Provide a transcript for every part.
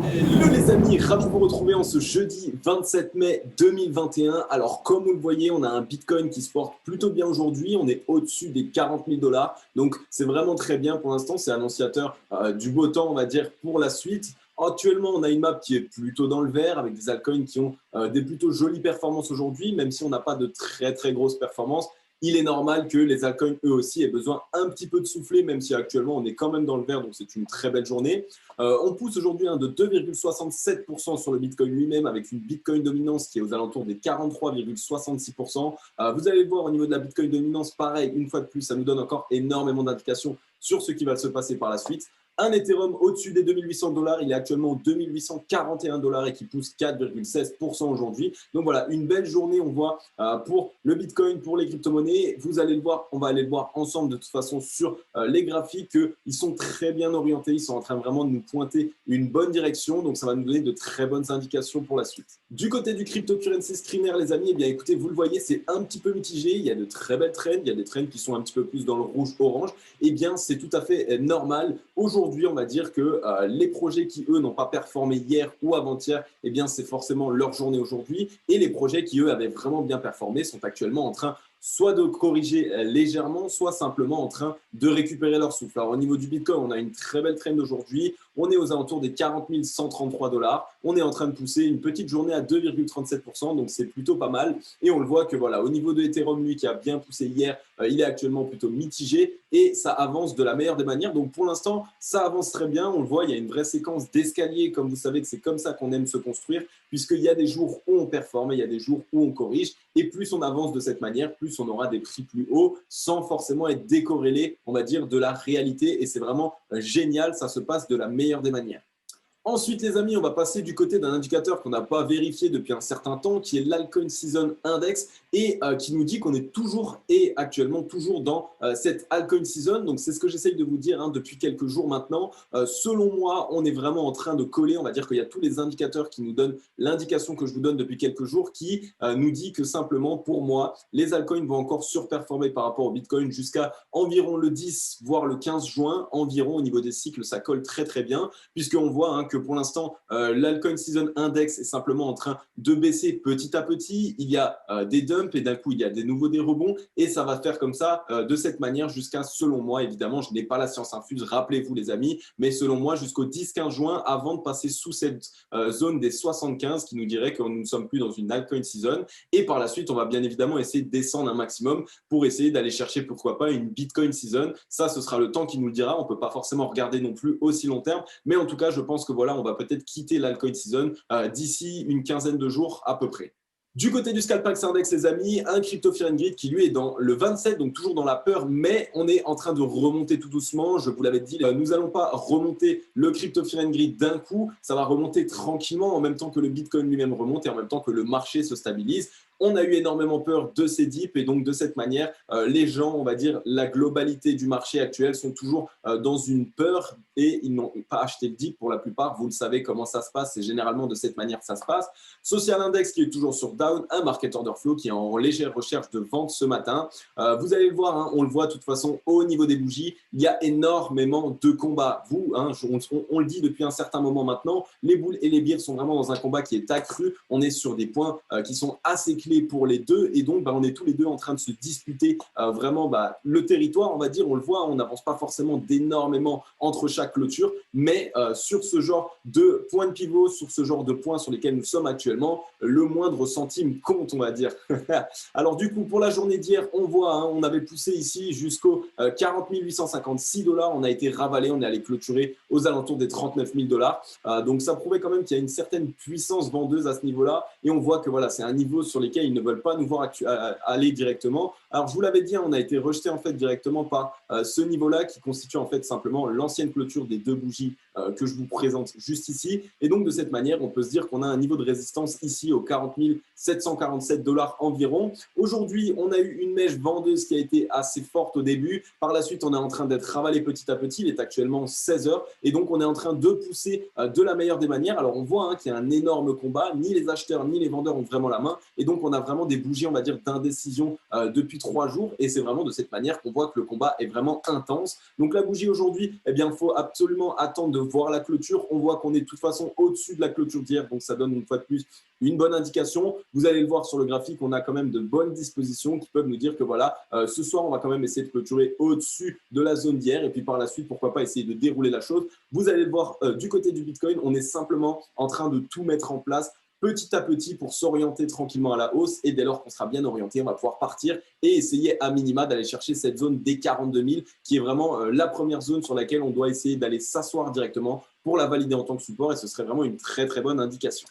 Hello les amis, ravi de vous retrouver en ce jeudi 27 mai 2021. Alors comme vous le voyez, on a un Bitcoin qui se porte plutôt bien aujourd'hui. On est au-dessus des 40 000 dollars. Donc c'est vraiment très bien pour l'instant. C'est annonciateur du beau temps, on va dire, pour la suite. Actuellement, on a une map qui est plutôt dans le vert avec des altcoins qui ont des plutôt jolies performances aujourd'hui, même si on n'a pas de très grosses performances. Il est normal que les altcoins, eux aussi, aient besoin un petit peu de souffler, même si actuellement, on est quand même dans le vert, donc c'est une très belle journée. On pousse aujourd'hui de 2,67% sur le Bitcoin lui-même, avec une Bitcoin dominance qui est aux alentours des 43,66%. Vous allez voir au niveau de la Bitcoin dominance, pareil, une fois de plus, ça nous donne encore énormément d'indications sur ce qui va se passer par la suite. Un Ethereum au-dessus des 2800 dollars, il est actuellement 2841 dollars et qui pousse 4,16% aujourd'hui. Donc voilà, une belle journée, on voit, pour le Bitcoin, pour les crypto-monnaies. Vous allez le voir, on va aller le voir ensemble de toute façon sur les graphiques, qu'ils sont très bien orientés, ils sont en train vraiment de nous pointer une bonne direction, donc ça va nous donner de très bonnes indications pour la suite. Du côté du cryptocurrency screener, les amis, eh bien écoutez, vous le voyez, c'est un petit peu mitigé, il y a de très belles trends, il y a des trends qui sont un petit peu plus dans le rouge-orange, eh bien c'est tout à fait normal. Aujourd'hui, on va dire que les projets qui, eux, n'ont pas performé hier ou avant-hier, eh bien, c'est forcément leur journée aujourd'hui. Et les projets qui, eux, avaient vraiment bien performé sont actuellement en train soit de corriger légèrement, soit simplement en train de récupérer leur souffle. Alors, au niveau du Bitcoin, on a une très belle trend aujourd'hui. On est aux alentours des 40 133 dollars. On est en train de pousser une petite journée à 2,37%, donc c'est plutôt pas mal. Et on le voit que voilà, au niveau de Ethereum, lui qui a bien poussé hier, il est actuellement plutôt mitigé et ça avance de la meilleure des manières. Donc pour l'instant, ça avance très bien. On le voit, il y a une vraie séquence d'escalier, comme vous savez que c'est comme ça qu'on aime se construire, puisqu'il y a des jours où on performe et il y a des jours où on corrige. Et plus on avance de cette manière, plus on aura des prix plus hauts sans forcément être décorrélé, on va dire, de la réalité. Et c'est vraiment génial, ça se passe de la meilleure des manières. Ensuite, les amis, on va passer du côté d'un indicateur qu'on n'a pas vérifié depuis un certain temps, qui est l'Altcoin Season Index, et qui nous dit qu'on est toujours et actuellement toujours dans cette Altcoin Season. Donc, c'est ce que j'essaye de vous dire depuis quelques jours maintenant. Selon moi, on est vraiment en train de coller. On va dire qu'il y a tous les indicateurs qui nous donnent l'indication que je vous donne depuis quelques jours, qui nous dit que simplement, pour moi, les altcoins vont encore surperformer par rapport au Bitcoin jusqu'à environ le 10, voire le 15 juin. Environ, au niveau des cycles, ça colle très bien, puisqu'on voit que pour l'instant, l'Altcoin Season Index est simplement en train de baisser petit à petit. Il y a des dumps et d'un coup, il y a des nouveaux des rebonds et ça va faire comme ça de cette manière jusqu'à, selon moi, évidemment, je n'ai pas la science infuse, rappelez-vous les amis, mais selon moi, jusqu'au 10-15 juin, avant de passer sous cette zone des 75 qui nous dirait que nous ne sommes plus dans une Altcoin Season. Et par la suite, on va bien évidemment essayer de descendre un maximum pour essayer d'aller chercher, pourquoi pas, une Bitcoin Season. Ça, ce sera le temps qui nous le dira. On ne peut pas forcément regarder non plus aussi long terme, mais en tout cas, je pense que voilà, on va peut-être quitter l'altcoin season d'ici une quinzaine de jours à peu près. Du côté du Scalpax Index, les amis, un Crypto Fear and Greed qui lui est dans le 27, donc toujours dans la peur, mais on est en train de remonter tout doucement. Je vous l'avais dit, nous n'allons pas remonter le Crypto Fear and Greed d'un coup, ça va remonter tranquillement en même temps que le Bitcoin lui-même remonte et en même temps que le marché se stabilise. On a eu énormément peur de ces dips et donc de cette manière, les gens, on va dire, la globalité du marché actuel sont toujours dans une peur et ils n'ont pas acheté le dip pour la plupart. Vous le savez comment ça se passe, c'est généralement de cette manière que ça se passe. Social Index qui est toujours sur down, un market order flow qui est en légère recherche de vente ce matin. Vous allez le voir, on le voit de toute façon au niveau des bougies, il y a énormément de combats. Vous, on le dit depuis un certain moment maintenant, les bulls et les bears sont vraiment dans un combat qui est accru. On est sur des points qui sont assez clés pour les deux et donc on est tous les deux en train de se disputer vraiment le territoire, on va dire. On le voit, on n'avance pas forcément d'énormément entre chaque clôture, mais sur ce genre de points de pivot, sur ce genre de points sur lesquels nous sommes actuellement, le moindre centime compte, on va dire. Alors du coup, pour la journée d'hier, on voit, on avait poussé ici jusqu'aux 40 856 dollars, on a été ravalé, on est allé clôturer aux alentours des 39 000 dollars. Donc ça prouvait quand même qu'il y a une certaine puissance vendeuse à ce niveau-là et on voit que voilà, c'est un niveau sur lequel ils ne veulent pas nous voir aller directement. Alors je vous l'avais dit, on a été rejeté en fait directement par ce niveau-là qui constitue en fait simplement l'ancienne clôture des deux bougies que je vous présente juste ici. Et donc de cette manière, on peut se dire qu'on a un niveau de résistance ici aux 40 747 dollars environ. Aujourd'hui, on a eu une mèche vendeuse qui a été assez forte au début. Par la suite, on est en train d'être ravalé petit à petit. Il est actuellement 16 heures et donc on est en train de pousser de la meilleure des manières. Alors on voit qu'il y a un énorme combat. Ni les acheteurs ni les vendeurs ont vraiment la main et donc on a vraiment des bougies, on va dire, d'indécision depuis 3 jours et c'est vraiment de cette manière qu'on voit que le combat est vraiment intense. Donc la bougie aujourd'hui, eh bien, il faut absolument attendre de voir la clôture. On voit qu'on est de toute façon au-dessus de la clôture d'hier, donc ça donne une fois de plus une bonne indication. Vous allez le voir sur le graphique, on a quand même de bonnes dispositions qui peuvent nous dire que voilà, ce soir, on va quand même essayer de clôturer au-dessus de la zone d'hier et puis par la suite, pourquoi pas essayer de dérouler la chose. Vous allez le voir du côté du Bitcoin, on est simplement en train de tout mettre en place petit à petit pour s'orienter tranquillement à la hausse et dès lors qu'on sera bien orienté, on va pouvoir partir et essayer à minima d'aller chercher cette zone des 42 000 qui est vraiment la première zone sur laquelle on doit essayer d'aller s'asseoir directement pour la valider en tant que support et ce serait vraiment une très très bonne indication.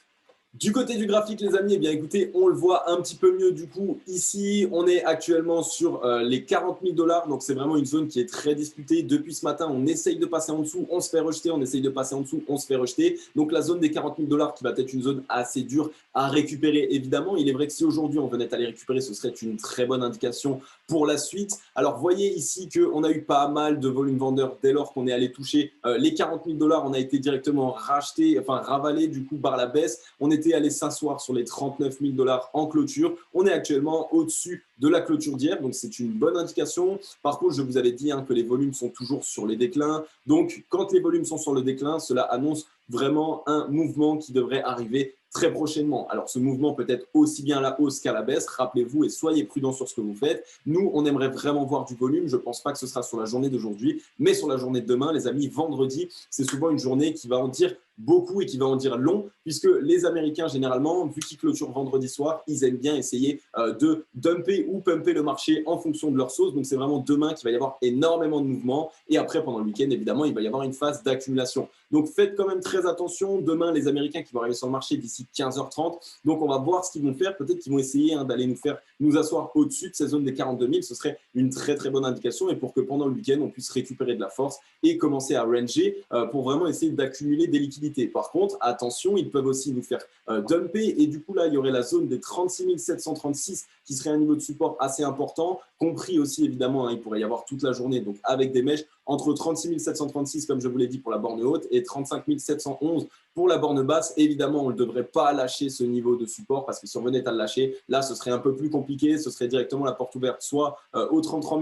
Du côté du graphique, les amis, eh bien, écoutez, on le voit un petit peu mieux du coup. Ici, on est actuellement sur les 40 000 $. Donc, c'est vraiment une zone qui est très disputée. Depuis ce matin, on essaye de passer en dessous, on se fait rejeter. On essaye de passer en dessous, on se fait rejeter. Donc, la zone des 40 000 $ qui va être une zone assez dure à récupérer, évidemment. Il est vrai que si aujourd'hui, on venait à les récupérer, ce serait une très bonne indication pour la suite. Alors, voyez ici qu'on a eu pas mal de volume vendeur dès lors qu'on est allé toucher les 40 000 $. On a été directement racheté, enfin ravalé du coup par la baisse. On était allé s'asseoir sur les 39 000 $ en clôture. On est actuellement au-dessus de la clôture d'hier, donc c'est une bonne indication. Par contre, je vous avais dit que les volumes sont toujours sur les déclins. Donc, quand les volumes sont sur le déclin, cela annonce vraiment un mouvement qui devrait arriver très prochainement. Alors, ce mouvement peut être aussi bien à la hausse qu'à la baisse. Rappelez-vous et soyez prudents sur ce que vous faites. Nous, on aimerait vraiment voir du volume. Je ne pense pas que ce sera sur la journée d'aujourd'hui, mais sur la journée de demain, les amis, vendredi, c'est souvent une journée qui va en dire beaucoup et qui va en dire long, puisque les Américains, généralement, vu qu'ils clôturent vendredi soir, ils aiment bien essayer de dumper ou pumper le marché en fonction de leur sauce. Donc, c'est vraiment demain qu'il va y avoir énormément de mouvements. Et après, pendant le week-end, évidemment, il va y avoir une phase d'accumulation. Donc, faites quand même très attention. Demain, les Américains qui vont arriver sur le marché d'ici 15h30. Donc, on va voir ce qu'ils vont faire. Peut-être qu'ils vont essayer d'aller nous asseoir au-dessus de ces zones des 42 000. Ce serait une très, très bonne indication. Et pour que pendant le week-end, on puisse récupérer de la force et commencer à ranger pour vraiment essayer d'accumuler des liquidités. Par contre, attention, ils peuvent aussi nous faire dumper. Et du coup, là, il y aurait la zone des 36 736 qui serait un niveau de support assez important, compris aussi, évidemment, il pourrait y avoir toute la journée, donc avec des mèches entre 36 736, comme je vous l'ai dit, pour la borne haute et 35 711 pour la borne basse. Évidemment, on ne devrait pas lâcher ce niveau de support parce que si on venait à le lâcher, là, ce serait un peu plus compliqué. Ce serait directement la porte ouverte soit aux 33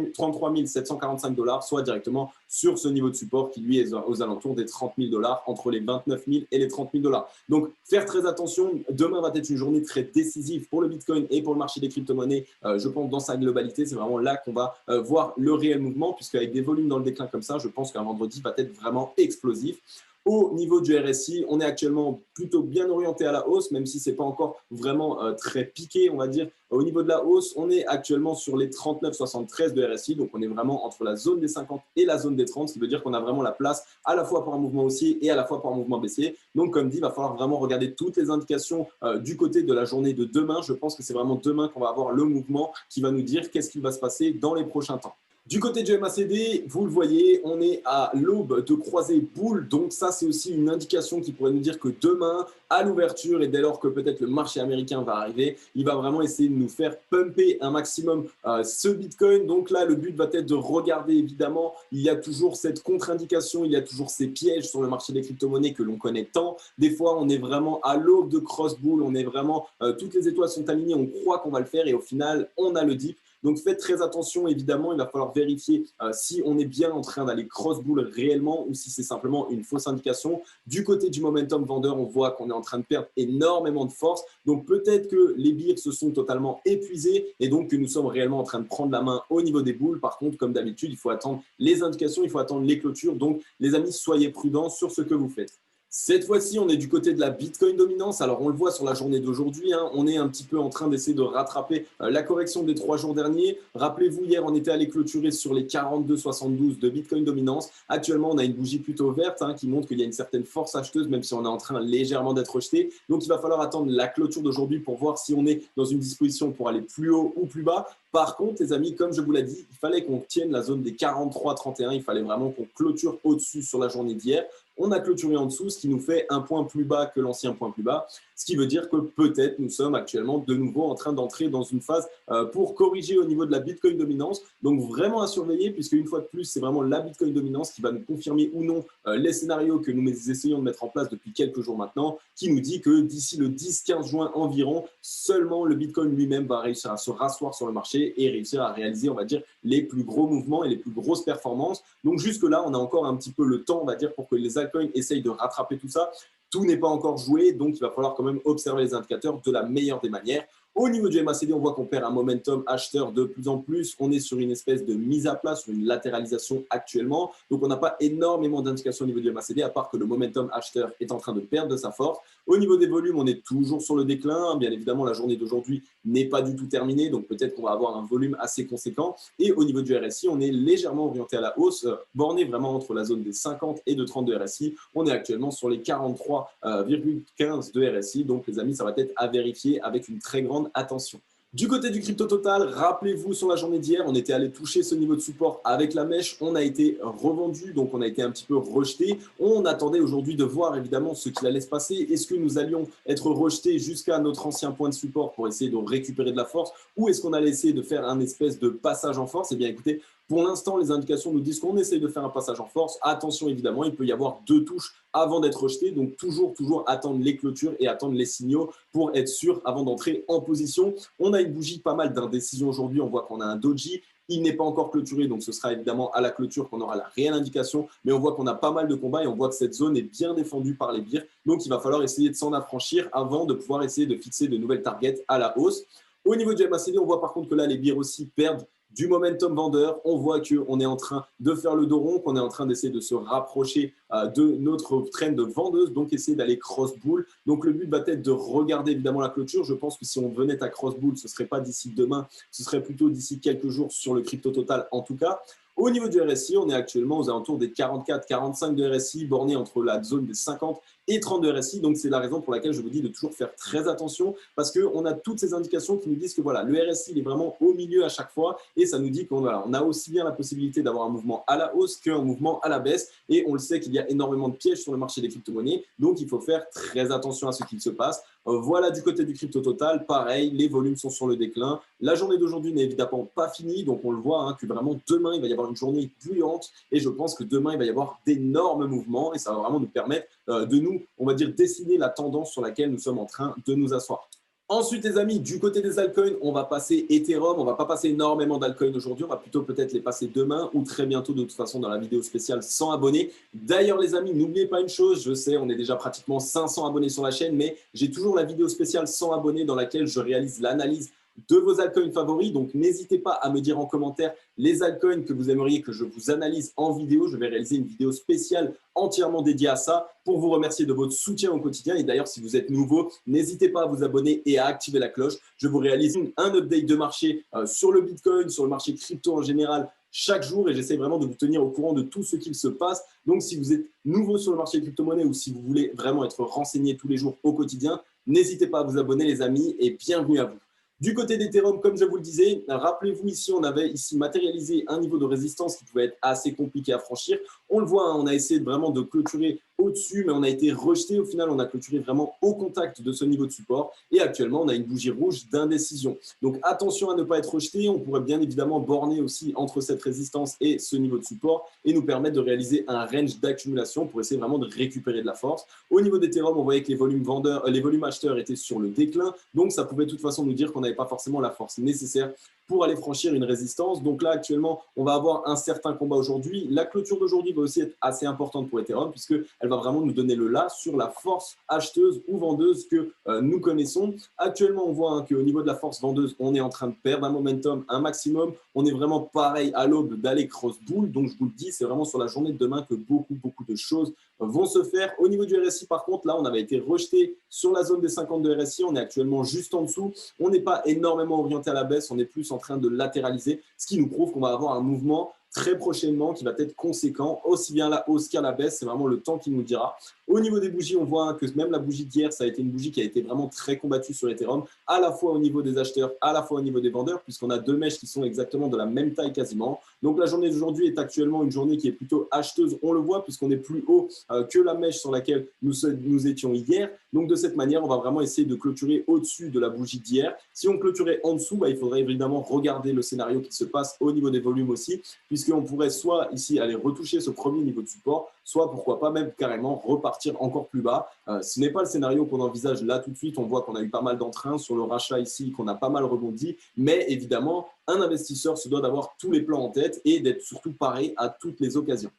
745 $, soit directement sur ce niveau de support qui, lui, est aux alentours des 30 000 $, entre les 29 000 et les 30 000 $. Donc, faire très attention. Demain va être une journée très décisive pour le Bitcoin et pour le marché des crypto-monnaies. Je pense dans sa globalité, c'est vraiment là qu'on va voir le réel mouvement, puisqu'avec des volumes dans le déclin comme ça, je pense qu'un vendredi va être vraiment explosif. Au niveau du RSI, on est actuellement plutôt bien orienté à la hausse, même si ce n'est pas encore vraiment très piqué, on va dire. Au niveau de la hausse, on est actuellement sur les 39,73 de RSI, donc on est vraiment entre la zone des 50 et la zone des 30, ce qui veut dire qu'on a vraiment la place à la fois pour un mouvement haussier et à la fois pour un mouvement baissier. Donc comme dit, il va falloir vraiment regarder toutes les indications du côté de la journée de demain. Je pense que c'est vraiment demain qu'on va avoir le mouvement qui va nous dire qu'est-ce qui va se passer dans les prochains temps. Du côté du MACD, vous le voyez, on est à l'aube de croisée boule. Donc ça, c'est aussi une indication qui pourrait nous dire que demain, à l'ouverture, et dès lors que peut-être le marché américain va arriver, il va vraiment essayer de nous faire pumper un maximum ce Bitcoin. Donc là, le but va être de regarder, évidemment, il y a toujours cette contre-indication, il y a toujours ces pièges sur le marché des crypto-monnaies que l'on connaît tant. Des fois, on est vraiment à l'aube de cross boule, on est vraiment, toutes les étoiles sont alignées, on croit qu'on va le faire et au final, on a le dip. Donc faites très attention, évidemment, il va falloir vérifier si on est bien en train d'aller cross-bull réellement ou si c'est simplement une fausse indication. Du côté du momentum vendeur, on voit qu'on est en train de perdre énormément de force. Donc peut-être que les birs se sont totalement épuisés et donc que nous sommes réellement en train de prendre la main au niveau des boules. Par contre, comme d'habitude, il faut attendre les indications, il faut attendre les clôtures. Donc les amis, soyez prudents sur ce que vous faites. Cette fois-ci, on est du côté de la Bitcoin dominance. Alors, on le voit sur la journée d'aujourd'hui, on est un petit peu en train d'essayer de rattraper la correction des 3 jours derniers. Rappelez-vous, hier, on était allé clôturer sur les 42,72 de Bitcoin dominance. Actuellement, on a une bougie plutôt verte qui montre qu'il y a une certaine force acheteuse, même si on est en train légèrement d'être rejeté. Donc, il va falloir attendre la clôture d'aujourd'hui pour voir si on est dans une disposition pour aller plus haut ou plus bas. Par contre, les amis, comme je vous l'ai dit, il fallait qu'on tienne la zone des 43,31. Il fallait vraiment qu'on clôture au-dessus sur la journée d'hier. On a clôturé en dessous, ce qui nous fait un point plus bas que l'ancien point plus bas, ce qui veut dire que peut-être nous sommes actuellement de nouveau en train d'entrer dans une phase pour corriger au niveau de la Bitcoin dominance. Donc vraiment à surveiller, puisque une fois de plus, c'est vraiment la Bitcoin dominance qui va nous confirmer ou non les scénarios que nous essayons de mettre en place depuis quelques jours maintenant, qui nous dit que d'ici le 10-15 juin environ, seulement le Bitcoin lui-même va réussir à se rasseoir sur le marché et réussir à réaliser, on va dire, les plus gros mouvements et les plus grosses performances. Donc jusque-là, on a encore un petit peu le temps, on va dire, pour que les altcoins essayent de rattraper tout ça. Tout n'est pas encore joué, donc il va falloir quand même observer les indicateurs de la meilleure des manières. Au niveau du MACD, on voit qu'on perd un momentum acheteur de plus en plus. On est sur une espèce de mise à plat, sur une latéralisation actuellement. Donc, on n'a pas énormément d'indications au niveau du MACD, à part que le momentum acheteur est en train de perdre de sa force. Au niveau des volumes, on est toujours sur le déclin. Bien évidemment, la journée d'aujourd'hui n'est pas du tout terminée. Donc, peut-être qu'on va avoir un volume assez conséquent. Et au niveau du RSI, on est légèrement orienté à la hausse, borné vraiment entre la zone des 50 et de 30 de RSI. On est actuellement sur les 43,15 de RSI. Donc, les amis, ça va être à vérifier avec une très grande attention. Du côté du crypto total, rappelez-vous sur la journée d'hier, on était allé toucher ce niveau de support avec la mèche, on a été revendu, donc on a été un petit peu rejeté. On attendait aujourd'hui de voir évidemment ce qu'il allait se passer. Est-ce que nous allions être rejetés jusqu'à notre ancien point de support pour essayer de récupérer de la force, ou est-ce qu'on allait essayer de faire un espèce de passage en force? Eh bien écoutez, pour l'instant, les indications nous disent qu'on essaye de faire un passage en force. Attention, évidemment, il peut y avoir 2 touches avant d'être rejeté. Donc, toujours attendre les clôtures et attendre les signaux pour être sûr avant d'entrer en position. On a une bougie pas mal d'indécision aujourd'hui. On voit qu'on a un doji. Il n'est pas encore clôturé, donc ce sera évidemment à la clôture qu'on aura la réelle indication. Mais on voit qu'on a pas mal de combats et on voit que cette zone est bien défendue par les birs. Donc, il va falloir essayer de s'en affranchir avant de pouvoir essayer de fixer de nouvelles targets à la hausse. Au niveau du MACD, on voit par contre que là, les birs aussi perdent du momentum vendeur. On voit qu'on est en train de faire le dos rond, qu'on est en train d'essayer de se rapprocher de notre trend de vendeuse, donc essayer d'aller cross-bull. Donc le but va être de regarder évidemment la clôture. Je pense que si on venait à cross-bull, ce ne serait pas d'ici demain, ce serait plutôt d'ici quelques jours sur le crypto total en tout cas. Au niveau du RSI, on est actuellement aux alentours des 44-45 de RSI, borné entre la zone des 50 et 30 de RSI. Donc, c'est la raison pour laquelle je vous dis de toujours faire très attention parce qu'on a toutes ces indications qui nous disent que voilà, le RSI il est vraiment au milieu à chaque fois et ça nous dit qu'on on a aussi bien la possibilité d'avoir un mouvement à la hausse qu'un mouvement à la baisse. Et on le sait qu'il y a énormément de pièges sur le marché des crypto-monnaies. Donc, il faut faire très attention à ce qu'il se passe. Voilà du côté du crypto total, pareil, les volumes sont sur le déclin. La journée d'aujourd'hui n'est évidemment pas finie, donc on le voit que vraiment demain, il va y avoir une journée bouillante et je pense que demain, il va y avoir d'énormes mouvements et ça va vraiment nous permettre de nous, on va dire, dessiner la tendance sur laquelle nous sommes en train de nous asseoir. Ensuite, les amis, du côté des altcoins, on va passer Ethereum. On ne va pas passer énormément d'altcoins aujourd'hui. On va plutôt peut-être les passer demain ou très bientôt, de toute façon, dans la vidéo spéciale 100 abonnés. D'ailleurs, les amis, n'oubliez pas une chose. Je sais, on est déjà pratiquement 500 abonnés sur la chaîne, mais j'ai toujours la vidéo spéciale 100 abonnés dans laquelle je réalise l'analyse de vos altcoins favoris. Donc, n'hésitez pas à me dire en commentaire les altcoins que vous aimeriez que je vous analyse en vidéo. Je vais réaliser une vidéo spéciale entièrement dédiée à ça pour vous remercier de votre soutien au quotidien. Et d'ailleurs, si vous êtes nouveau, n'hésitez pas à vous abonner et à activer la cloche. Je vous réalise un update de marché sur le Bitcoin, sur le marché crypto en général chaque jour et j'essaie vraiment de vous tenir au courant de tout ce qu'il se passe. Donc, si vous êtes nouveau sur le marché des crypto-monnaies ou si vous voulez vraiment être renseigné tous les jours au quotidien, n'hésitez pas à vous abonner les amis et bienvenue à vous. Du côté d'Ethereum, comme je vous le disais, rappelez-vous ici, on avait ici matérialisé un niveau de résistance qui pouvait être assez compliqué à franchir. On le voit, on a essayé vraiment de clôturer au-dessus, mais on a été rejeté. Au final, on a clôturé vraiment au contact de ce niveau de support. Et actuellement, on a une bougie rouge d'indécision. Donc, attention à ne pas être rejeté. On pourrait bien évidemment borner aussi entre cette résistance et ce niveau de support et nous permettre de réaliser un range d'accumulation pour essayer vraiment de récupérer de la force. Au niveau d'Ethereum, on voyait que les volumes acheteurs étaient sur le déclin. Donc, ça pouvait de toute façon nous dire qu'on n'avait pas forcément la force nécessaire pour aller franchir une résistance. Donc là, actuellement, on va avoir un certain combat aujourd'hui. La clôture d'aujourd'hui va aussi être assez importante pour Ethereum puisqu'elle va vraiment nous donner le là sur la force acheteuse ou vendeuse que nous connaissons. Actuellement, on voit qu'au niveau de la force vendeuse, on est en train de perdre un momentum, un maximum. On est vraiment pareil à l'aube d'aller cross-bull. Donc, je vous le dis, c'est vraiment sur la journée de demain que beaucoup de choses vont se faire. Au niveau du RSI, par contre, là, on avait été rejeté sur la zone des 50 de RSI. On est actuellement juste en dessous. On n'est pas énormément orienté à la baisse. On est plus en train de latéraliser, ce qui nous prouve qu'on va avoir un mouvement très prochainement qui va être conséquent, aussi bien à la hausse qu'à la baisse. C'est vraiment le temps qui nous dira. Au niveau des bougies, on voit que même la bougie d'hier, ça a été une bougie qui a été vraiment très combattue sur Ethereum, à la fois au niveau des acheteurs, à la fois au niveau des vendeurs, puisqu'on a deux mèches qui sont exactement de la même taille quasiment. Donc la journée d'aujourd'hui est actuellement une journée qui est plutôt acheteuse, on le voit, puisqu'on est plus haut que la mèche sur laquelle nous étions hier. Donc de cette manière, on va vraiment essayer de clôturer au-dessus de la bougie d'hier. Si on clôturait en dessous, il faudrait évidemment regarder le scénario qui se passe au niveau des volumes aussi, puisqu'on pourrait soit ici aller retoucher ce premier niveau de support, soit pourquoi pas même carrément repartir encore plus bas. Ce n'est pas le scénario qu'on envisage là tout de suite. On voit qu'on a eu pas mal d'entrains sur le rachat ici, qu'on a pas mal rebondi, mais évidemment, un investisseur se doit d'avoir tous les plans en tête et d'être surtout paré à toutes les occasions.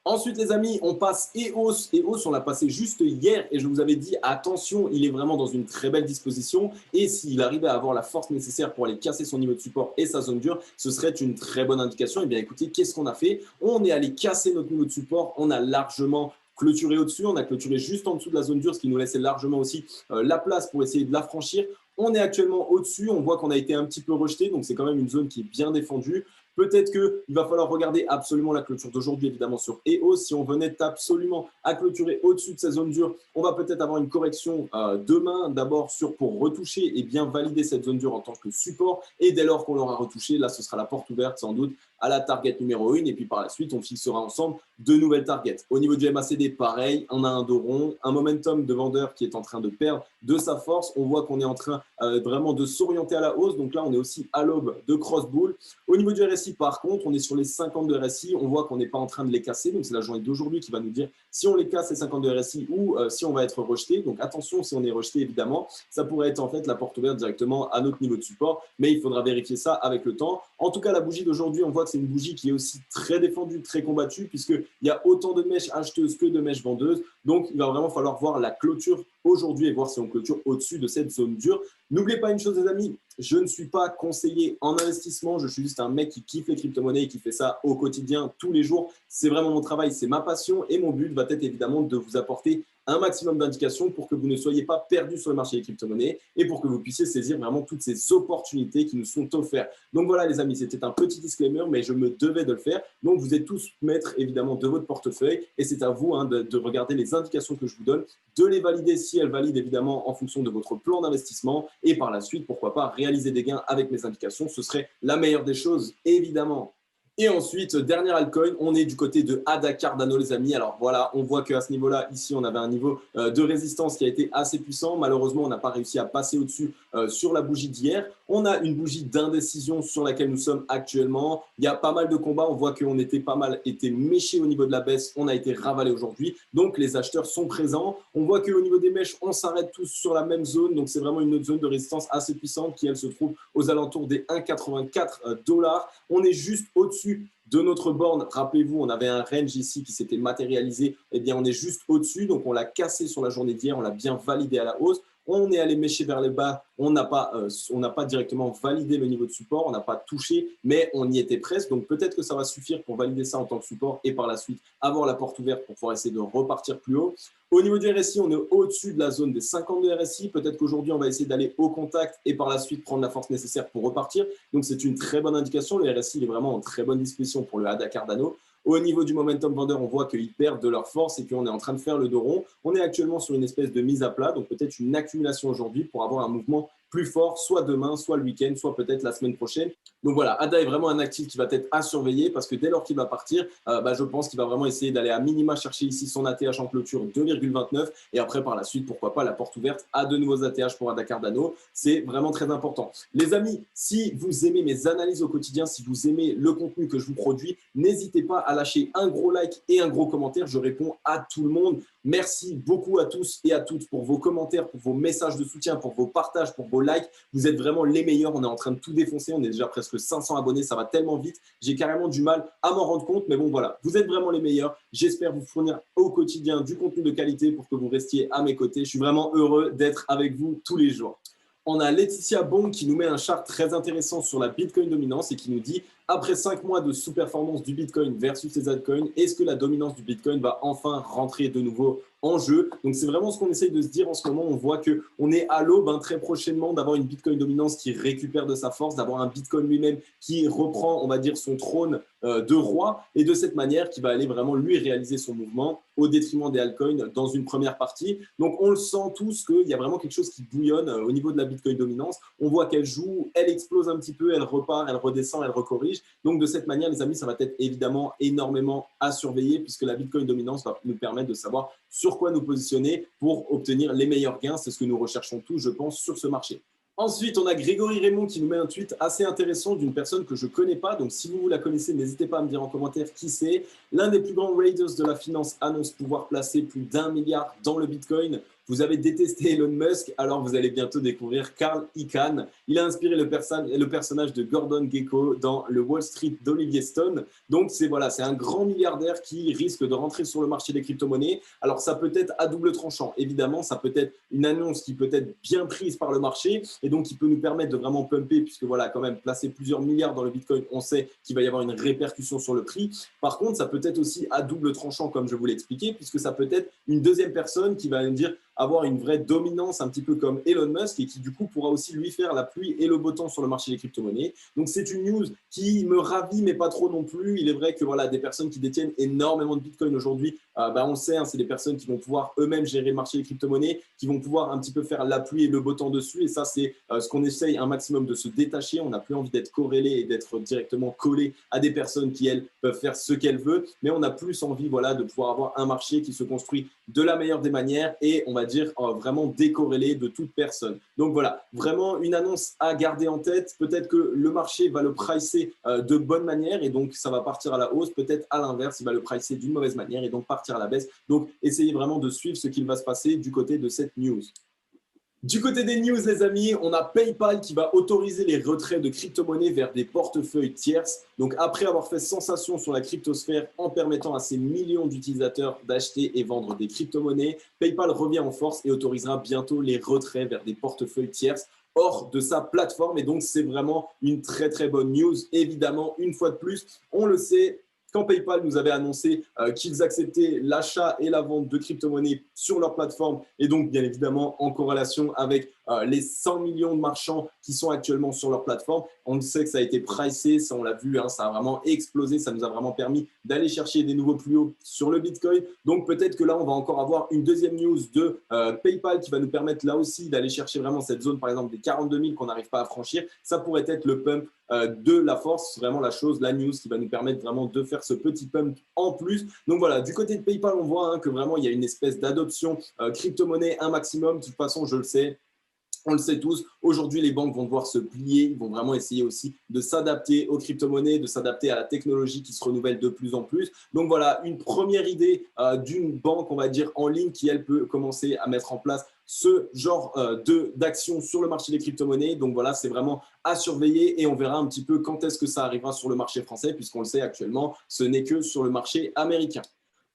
Ensuite, les amis, on passe EOS. EOS, on l'a passé juste hier et je vous avais dit, attention, il est vraiment dans une très belle disposition et s'il arrivait à avoir la force nécessaire pour aller casser son niveau de support et sa zone dure, ce serait une très bonne indication. Et bien écoutez, qu'est-ce qu'on a fait? On est allé casser notre niveau de support, on a largement clôturé au-dessus, on a clôturé juste en dessous de la zone dure, ce qui nous laissait largement aussi la place pour essayer de la franchir. On est actuellement au-dessus, on voit qu'on a été un petit peu rejeté, donc c'est quand même une zone qui est bien défendue. Peut-être qu'il va falloir regarder absolument la clôture d'aujourd'hui, évidemment, sur EOS. Si on venait absolument à clôturer au-dessus de ces zones dures, on va peut-être avoir une correction demain, d'abord pour retoucher et bien valider cette zone dure en tant que support. Et dès lors qu'on l'aura retouché, là, ce sera la porte ouverte, sans doute, à la target numéro 1. Et puis par la suite, on fixera ensemble de nouvelles targets. Au niveau du MACD, pareil, on a un dos rond, un momentum de vendeur qui est en train de perdre de sa force. On voit qu'on est en train vraiment de s'orienter à la hausse. Donc là, on est aussi à l'aube de cross-bull. Au niveau du RSI, par contre, on est sur les 50 de RSI. On voit qu'on n'est pas en train de les casser. Donc, c'est la journée d'aujourd'hui qui va nous dire si on les casse, les 50 de RSI, ou si on va être rejeté. Donc, attention, si on est rejeté, évidemment, ça pourrait être en fait la porte ouverte directement à notre niveau de support. Mais il faudra vérifier ça avec le temps. En tout cas, la bougie d'aujourd'hui, on voit que c'est une bougie qui est aussi très défendue, très combattue, puisqu'il y a autant de mèches acheteuses que de mèches vendeuses. Donc, il va vraiment falloir voir la clôture aujourd'hui et voir si on clôture au-dessus de cette zone dure. N'oubliez pas une chose, les amis, je ne suis pas conseiller en investissement. Je suis juste un mec qui kiffe les crypto-monnaies et qui fait ça au quotidien, tous les jours. C'est vraiment mon travail, c'est ma passion et mon but va être évidemment de vous apporter un maximum d'indications pour que vous ne soyez pas perdus sur le marché des crypto-monnaies et pour que vous puissiez saisir vraiment toutes ces opportunités qui nous sont offertes. Donc voilà les amis, c'était un petit disclaimer, mais je me devais de le faire. Donc vous êtes tous maîtres évidemment de votre portefeuille et c'est à vous de regarder les indications que je vous donne, de les valider si elles valident évidemment en fonction de votre plan d'investissement et par la suite, pourquoi pas, réaliser des gains avec mes indications. Ce serait la meilleure des choses, évidemment. Et ensuite, dernier altcoin, on est du côté de ADA Cardano, les amis. Alors voilà, on voit qu'à ce niveau-là, ici, on avait un niveau de résistance qui a été assez puissant. Malheureusement, on n'a pas réussi à passer au-dessus sur la bougie d'hier. On a une bougie d'indécision sur laquelle nous sommes actuellement. Il y a pas mal de combats. On voit qu'on était pas mal été méchés au niveau de la baisse. On a été ravalé aujourd'hui. Donc, les acheteurs sont présents. On voit qu'au niveau des mèches, on s'arrête tous sur la même zone. Donc, c'est vraiment une autre zone de résistance assez puissante qui, elle, se trouve aux alentours des 1,84 $. On est juste au-dessus de notre borne. Rappelez-vous, on avait un range ici qui s'était matérialisé. Eh bien, on est juste au-dessus. Donc, on l'a cassé sur la journée d'hier. On l'a bien validé à la hausse. On est allé mécher vers le bas. On n'a pas directement validé le niveau de support. On n'a pas touché, mais on y était presque. Donc, peut-être que ça va suffire pour valider ça en tant que support et par la suite avoir la porte ouverte pour pouvoir essayer de repartir plus haut. Au niveau du RSI, on est au-dessus de la zone des 50 de RSI. Peut-être qu'aujourd'hui, on va essayer d'aller au contact et par la suite prendre la force nécessaire pour repartir. Donc, c'est une très bonne indication. Le RSI il est vraiment en très bonne disposition pour le ADA Cardano. Au niveau du momentum vendeur, on voit qu'ils perdent de leur force et qu'on est en train de faire le dos rond. On est actuellement sur une espèce de mise à plat, donc peut-être une accumulation aujourd'hui pour avoir un mouvement plus fort, soit demain, soit le week-end, soit peut-être la semaine prochaine. Donc voilà, ADA est vraiment un actif qui va être à surveiller parce que dès lors qu'il va partir, je pense qu'il va vraiment essayer d'aller à minima chercher ici son ATH en clôture 2,29 et après par la suite, pourquoi pas la porte ouverte à de nouveaux ATH pour ADA Cardano. C'est vraiment très important. Les amis, si vous aimez mes analyses au quotidien, si vous aimez le contenu que je vous produis, n'hésitez pas à lâcher un gros like et un gros commentaire. Je réponds à tout le monde. Merci beaucoup à tous et à toutes pour vos commentaires, pour vos messages de soutien, pour vos partages, pour vos likes. Vous êtes vraiment les meilleurs. On est en train de tout défoncer. On est déjà presque 500 abonnés. Ça va tellement vite. J'ai carrément du mal à m'en rendre compte. Mais bon, voilà. Vous êtes vraiment les meilleurs. J'espère vous fournir au quotidien du contenu de qualité pour que vous restiez à mes côtés. Je suis vraiment heureux d'être avec vous tous les jours. On a Laetitia Bong qui nous met un chart très intéressant sur la Bitcoin dominance et qui nous dit après 5 mois de sous-performance du Bitcoin versus les altcoins, est-ce que la dominance du Bitcoin va enfin rentrer de nouveau en jeu? Donc, c'est vraiment ce qu'on essaye de se dire en ce moment. On voit qu'on est à l'aube très prochainement d'avoir une Bitcoin dominance qui récupère de sa force, d'avoir un Bitcoin lui-même qui reprend, on va dire, son trône de roi et de cette manière qui va aller vraiment lui réaliser son mouvement au détriment des altcoins dans une première partie. Donc on le sent tous qu'il y a vraiment quelque chose qui bouillonne au niveau de la Bitcoin dominance. On voit qu'elle joue, elle explose un petit peu, elle repart, elle redescend, elle recorrige. Donc de cette manière, les amis, ça va être évidemment énormément à surveiller puisque la Bitcoin dominance va nous permettre de savoir sur quoi nous positionner pour obtenir les meilleurs gains. C'est ce que nous recherchons tous, je pense, sur ce marché. Ensuite, on a Grégory Raymond qui nous met un tweet assez intéressant d'une personne que je ne connais pas. Donc, si vous la connaissez, n'hésitez pas à me dire en commentaire qui c'est. L'un des plus grands raiders de la finance annonce pouvoir placer plus d'1 milliard dans le Bitcoin. Vous avez détesté Elon Musk, alors vous allez bientôt découvrir Carl Icahn. Il a inspiré le personnage de Gordon Gekko dans le Wall Street d'Olivier Stone. Donc, c'est un grand milliardaire qui risque de rentrer sur le marché des crypto-monnaies. Alors, ça peut être à double tranchant. Évidemment, ça peut être une annonce qui peut être bien prise par le marché et donc qui peut nous permettre de vraiment pumper puisque quand même, placer plusieurs milliards dans le Bitcoin, on sait qu'il va y avoir une répercussion sur le prix. Par contre, ça peut être aussi à double tranchant, comme je vous l'ai expliqué, puisque ça peut être une deuxième personne qui va nous dire avoir une vraie dominance, un petit peu comme Elon Musk, et qui du coup pourra aussi lui faire la pluie et le beau temps sur le marché des crypto-monnaies. Donc c'est une news qui me ravit, mais pas trop non plus. Il est vrai que des personnes qui détiennent énormément de Bitcoin aujourd'hui, on le sait, c'est des personnes qui vont pouvoir eux-mêmes gérer le marché des crypto-monnaies, qui vont pouvoir un petit peu faire la pluie et le beau temps dessus. Et ça, c'est ce qu'on essaye un maximum de se détacher. On n'a plus envie d'être corrélé et d'être directement collé à des personnes qui, elles, peuvent faire ce qu'elles veulent. Mais on a plus envie de pouvoir avoir un marché qui se construit de la meilleure des manières et on va dire vraiment décorrélé de toute personne. Donc voilà, vraiment une annonce à garder en tête. Peut-être que le marché va le pricer de bonne manière et donc ça va partir à la hausse. Peut-être à l'inverse, il va le pricer d'une mauvaise manière et donc partir à la baisse. Donc essayez vraiment de suivre ce qu'il va se passer du côté de cette news. Du côté des news, les amis, on a PayPal qui va autoriser les retraits de crypto-monnaies vers des portefeuilles tierces. Donc, après avoir fait sensation sur la cryptosphère en permettant à ses millions d'utilisateurs d'acheter et vendre des crypto-monnaies, PayPal revient en force et autorisera bientôt les retraits vers des portefeuilles tierces hors de sa plateforme. Et donc, c'est vraiment une très, très bonne news. Évidemment, une fois de plus, on le sait, quand PayPal nous avait annoncé qu'ils acceptaient l'achat et la vente de crypto-monnaies sur leur plateforme et donc bien évidemment en corrélation avec les 100 millions de marchands qui sont actuellement sur leur plateforme, on sait que ça a été pricé, ça on l'a vu, ça a vraiment explosé, ça nous a vraiment permis d'aller chercher des nouveaux plus hauts sur le Bitcoin. Donc peut-être que là on va encore avoir une deuxième news de PayPal qui va nous permettre là aussi d'aller chercher vraiment cette zone par exemple des 42 000 qu'on n'arrive pas à franchir. Ça pourrait être le pump de la force, vraiment la news qui va nous permettre vraiment de faire ce petit pump en plus. Donc voilà, du côté de PayPal, on voit que vraiment il y a une espèce d'adoption crypto-monnaie un maximum. De toute façon, je le sais, on le sait tous, aujourd'hui les banques vont devoir se plier, ils vont vraiment essayer aussi de s'adapter aux crypto-monnaies, de s'adapter à la technologie qui se renouvelle de plus en plus. Donc voilà, une première idée d'une banque, on va dire, en ligne qui, elle, peut commencer à mettre en place ce genre d'action sur le marché des crypto-monnaies. Donc voilà, c'est vraiment à surveiller et on verra un petit peu quand est-ce que ça arrivera sur le marché français puisqu'on le sait actuellement, ce n'est que sur le marché américain.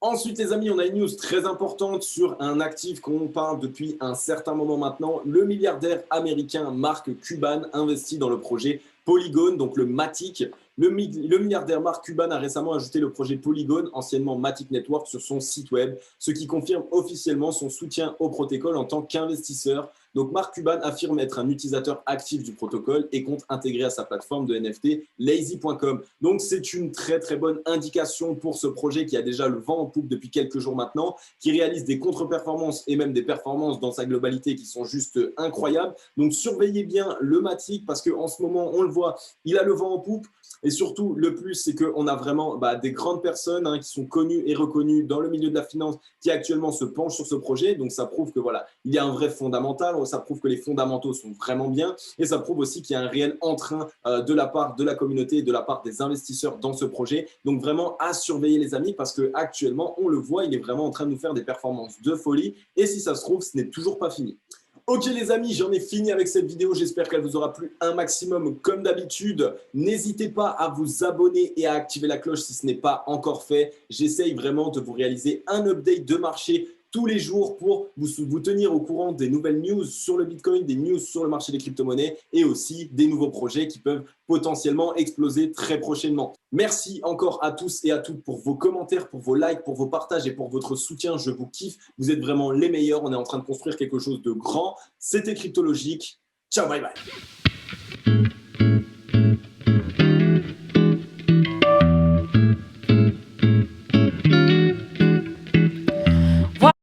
Ensuite, les amis, on a une news très importante sur un actif qu'on parle depuis un certain moment maintenant. Le milliardaire américain Mark Cuban investit dans le projet Polygon, donc le Matic. Le milliardaire Mark Cuban a récemment ajouté le projet Polygon, anciennement Matic Network, sur son site web, ce qui confirme officiellement son soutien au protocole en tant qu'investisseur. Donc, Mark Cuban affirme être un utilisateur actif du protocole et compte intégrer à sa plateforme de NFT lazy.com. Donc, c'est une très, très bonne indication pour ce projet qui a déjà le vent en poupe depuis quelques jours maintenant, qui réalise des contre-performances et même des performances dans sa globalité qui sont juste incroyables. Donc, surveillez bien le Matic parce qu'en ce moment, on le voit, il a le vent en poupe. Et surtout, le plus, c'est qu'on a vraiment des grandes personnes qui sont connues et reconnues dans le milieu de la finance qui actuellement se penchent sur ce projet. Donc, ça prouve que il y a un vrai fondamental. Ça prouve que les fondamentaux sont vraiment bien. Et ça prouve aussi qu'il y a un réel entrain de la part de la communauté et de la part des investisseurs dans ce projet. Donc, vraiment à surveiller, les amis, parce qu'actuellement, on le voit, il est vraiment en train de nous faire des performances de folie. Et si ça se trouve, ce n'est toujours pas fini. Ok les amis, j'en ai fini avec cette vidéo, j'espère qu'elle vous aura plu un maximum comme d'habitude. N'hésitez pas à vous abonner et à activer la cloche si ce n'est pas encore fait. J'essaye vraiment de vous réaliser un update de marché tous les jours pour vous tenir au courant des nouvelles news sur le Bitcoin, des news sur le marché des crypto-monnaies et aussi des nouveaux projets qui peuvent potentiellement exploser très prochainement. Merci encore à tous et à toutes pour vos commentaires, pour vos likes, pour vos partages et pour votre soutien. Je vous kiffe. Vous êtes vraiment les meilleurs. On est en train de construire quelque chose de grand. C'était Cryptologique. Ciao, bye bye.